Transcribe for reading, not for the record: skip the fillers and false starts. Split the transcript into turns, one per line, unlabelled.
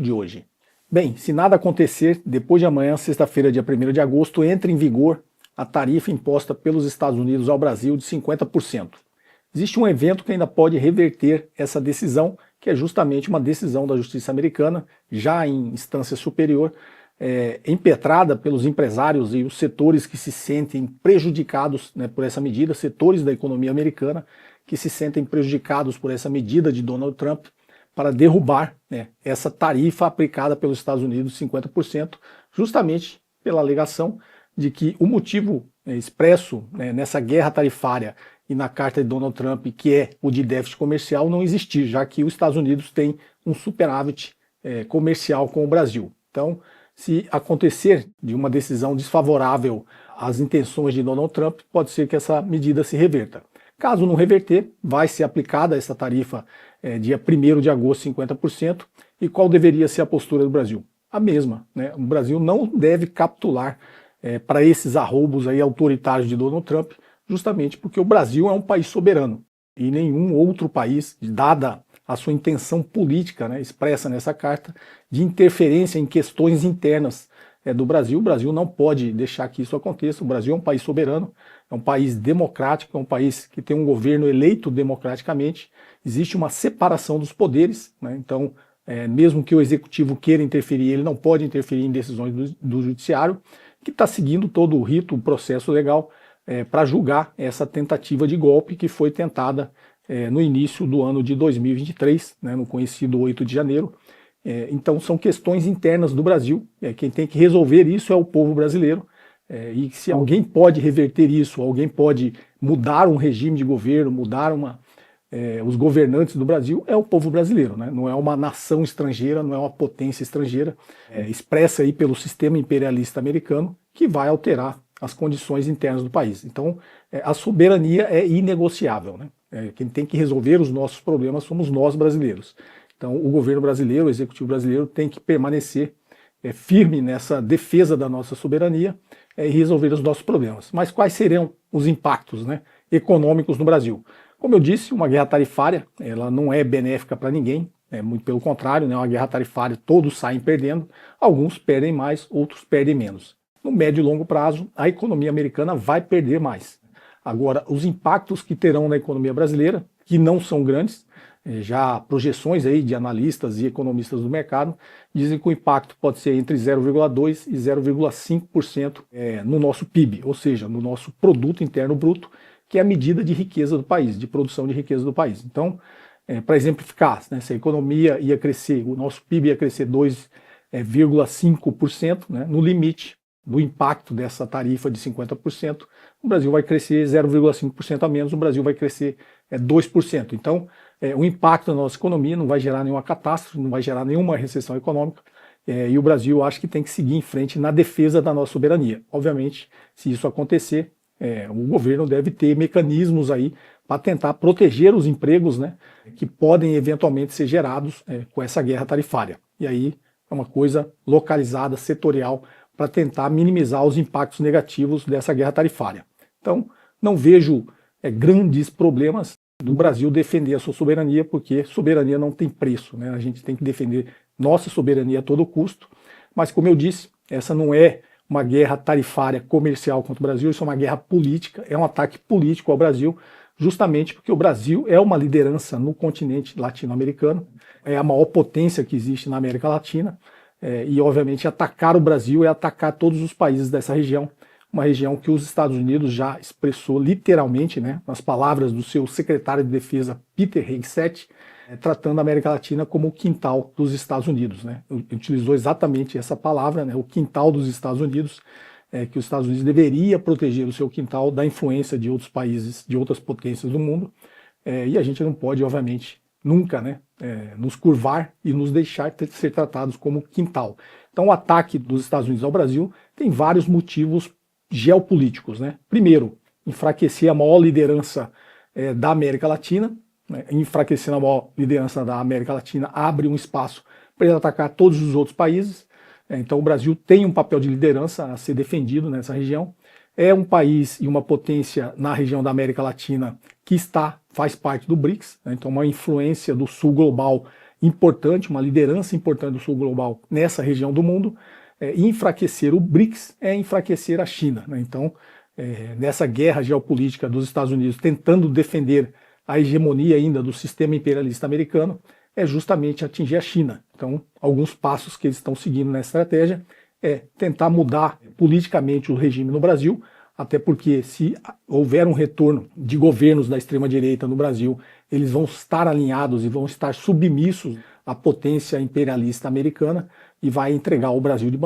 de hoje. Bem, se nada acontecer, depois de amanhã, sexta-feira, dia 1º de agosto, entra em vigor a tarifa imposta pelos Estados Unidos ao Brasil de 50%. Existe um evento que ainda pode reverter essa decisão, que é justamente uma decisão da Justiça Americana, já em instância superior, impetrada pelos empresários e os setores que se sentem prejudicados, né, por essa medida, setores da economia americana que se sentem prejudicados por essa medida de Donald Trump para derrubar, né, essa tarifa aplicada pelos Estados Unidos, 50%, justamente pela alegação de que o motivo expresso, né, nessa guerra tarifária e na carta de Donald Trump, que é o de déficit comercial, não existir, já que os Estados Unidos têm um superávit comercial com o Brasil. Então, se acontecer de uma decisão desfavorável às intenções de Donald Trump, pode ser que essa medida se reverta. Caso não reverter, vai ser aplicada essa tarifa dia 1º de agosto, 50%. E qual deveria ser a postura do Brasil? A mesma, né? O Brasil não deve capitular para esses arroubos aí autoritários de Donald Trump, justamente porque o Brasil é um país soberano e nenhum outro país, dada a sua intenção política, né, expressa nessa carta, de interferência em questões internas do Brasil. O Brasil não pode deixar que isso aconteça. O Brasil é um país soberano, é um país democrático, é um país que tem um governo eleito democraticamente. Existe uma separação dos poderes, né, então, mesmo que o executivo queira interferir, ele não pode interferir em decisões do judiciário, que está seguindo todo o rito, o processo legal, para julgar essa tentativa de golpe que foi tentada no início do ano de 2023, né, no conhecido 8 de janeiro. Então são questões internas do Brasil, quem tem que resolver isso é o povo brasileiro, e se alguém pode reverter isso, alguém pode mudar um regime de governo, mudar os governantes do Brasil, é o povo brasileiro, né? Não é uma nação estrangeira, não é uma potência estrangeira, expressa aí pelo sistema imperialista americano, que vai alterar as condições internas do país. Então a soberania é inegociável, né? Quem tem que resolver os nossos problemas somos nós brasileiros. Então o governo brasileiro, o executivo brasileiro tem que permanecer firme nessa defesa da nossa soberania e resolver os nossos problemas. Mas quais serão os impactos, né, econômicos no Brasil? Como eu disse, uma guerra tarifária ela não é benéfica para ninguém, muito pelo contrário, né, uma guerra tarifária todos saem perdendo, alguns perdem mais, outros perdem menos. No médio e longo prazo, a economia americana vai perder mais. Agora, os impactos que terão na economia brasileira, que não são grandes, já projeções aí de analistas e economistas do mercado dizem que o impacto pode ser entre 0,2% e 0,5% no nosso PIB, ou seja, no nosso produto interno bruto, que é a medida de riqueza do país, de produção de riqueza do país. Então, para exemplificar, né, se a economia ia crescer, o nosso PIB ia crescer 2,5%, né, no limite do impacto dessa tarifa de 50%, o Brasil vai crescer 0,5% a menos, o Brasil vai crescer 2%. Então, o impacto na nossa economia não vai gerar nenhuma catástrofe, não vai gerar nenhuma recessão econômica, e o Brasil acho que tem que seguir em frente na defesa da nossa soberania. Obviamente, se isso acontecer, o governo deve ter mecanismos aí para tentar proteger os empregos, né, que podem eventualmente ser gerados com essa guerra tarifária. E aí é uma coisa localizada, setorial, para tentar minimizar os impactos negativos dessa guerra tarifária. Então, não vejo grandes problemas do Brasil defender a sua soberania, porque soberania não tem preço, né? A gente tem que defender nossa soberania a todo custo, mas como eu disse, essa não é uma guerra tarifária comercial contra o Brasil, isso é uma guerra política, é um ataque político ao Brasil, justamente porque o Brasil é uma liderança no continente latino-americano, é a maior potência que existe na América Latina, e obviamente atacar o Brasil é atacar todos os países dessa região, uma região que os Estados Unidos já expressou literalmente, né, nas palavras do seu secretário de defesa, Peter Hegseth, tratando a América Latina como o quintal dos Estados Unidos, né? Utilizou exatamente essa palavra, né, o quintal dos Estados Unidos, que os Estados Unidos deveria proteger o seu quintal da influência de outros países, de outras potências do mundo, e a gente não pode, obviamente, nunca, né, nos curvar e nos deixar ser tratados como quintal. Então o ataque dos Estados Unidos ao Brasil tem vários motivos geopolíticos, né? Primeiro, enfraquecer a maior liderança da América Latina, né? Enfraquecendo a maior liderança da América Latina abre um espaço para ele atacar todos os outros países. Então o Brasil tem um papel de liderança a ser defendido nessa região. É um país e uma potência na região da América Latina que faz parte do BRICS, né? Então uma influência do sul global importante, uma liderança importante do sul global nessa região do mundo, enfraquecer o BRICS é enfraquecer a China, né? Então, nessa guerra geopolítica dos Estados Unidos tentando defender a hegemonia ainda do sistema imperialista americano, é justamente atingir a China. Então, alguns passos que eles estão seguindo nessa estratégia é tentar mudar politicamente o regime no Brasil, até porque se houver um retorno de governos da extrema-direita no Brasil, eles vão estar alinhados e vão estar submissos à potência imperialista americana e vai entregar o Brasil de